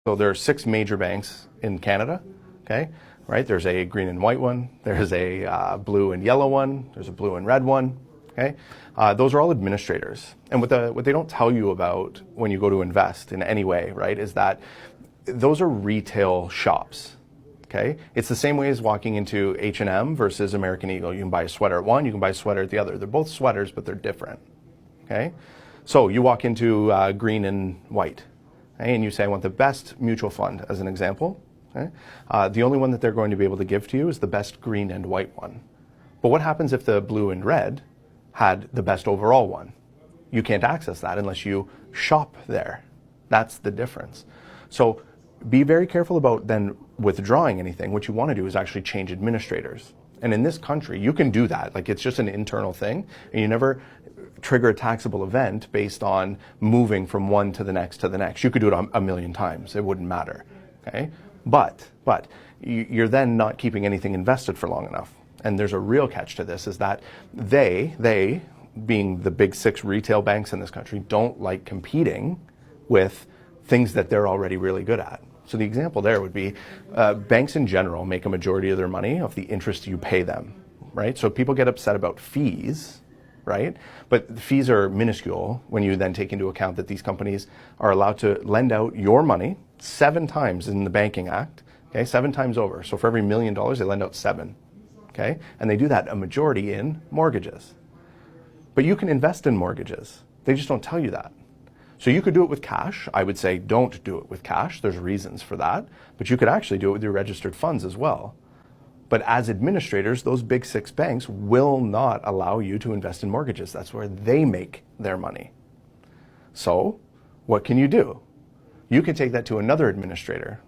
So there are 6 major banks in Canada, okay? Right? There's a green and white one, there's a blue and yellow one, there's a blue and red one, okay? Those are all administrators. And what they don't tell you about when you go to invest in any way, right, is that those are retail shops, okay? It's the same way as walking into H&M versus American Eagle. You can buy a sweater at one, you can buy a sweater at the other. They're both sweaters, but they're different, okay? So you walk into green and white, okay, and you say, I want the best mutual fund, as an example. Okay? The only one that they're going to be able to give to you is the best green and white one. But what happens if the blue and red had the best overall one? You can't access that unless you shop there. That's the difference. So be very careful about then withdrawing anything. What you want to do is actually change administrators. And in this country, you can do that. Like, it's just an internal thing, and you never trigger a taxable event based on moving from one to the next to the next. You could do it a million times. It wouldn't matter. Okay? But you're then not keeping anything invested for long enough. And there's a real catch to this, is that they being the big 6 retail banks in this country, don't like competing with things that they're already really good at. So the example there would be banks in general make a majority of their money off the interest you pay them, right? So people get upset about fees, right? But the fees are minuscule when you then take into account that these companies are allowed to lend out your money 7 times in the Banking Act, okay, 7 times over. So for every $1 million, they lend out 7, okay? And they do that a majority in mortgages. But you can invest in mortgages. They just don't tell you that. So you could do it with cash. I would say don't do it with cash. There's reasons for that. But you could actually do it with your registered funds as well. But as administrators, those big 6 banks will not allow you to invest in mortgages. That's where they make their money. So what can you do? You can take that to another administrator.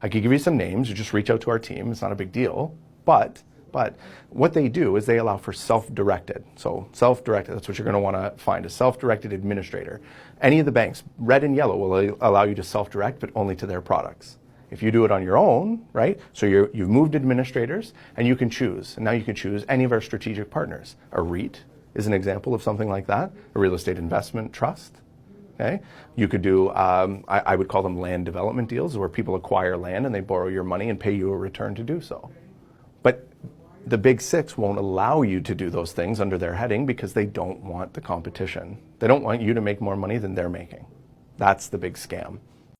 I could give you some names. You just reach out to our team. It's not a big deal. But what they do is they allow for self-directed. So self-directed, that's what you're going to want to find, a self-directed administrator. Any of the banks, red and yellow, will allow you to self-direct, but only to their products. If you do it on your own, right, so you've moved administrators, and you can choose. And now you can choose any of our strategic partners. A REIT is an example of something like that, a real estate investment trust. Okay? You could do, I would call them land development deals, where people acquire land and they borrow your money and pay you a return to do so. But the big 6 won't allow you to do those things under their heading because they don't want the competition. They don't want you to make more money than they're making. That's the big scam.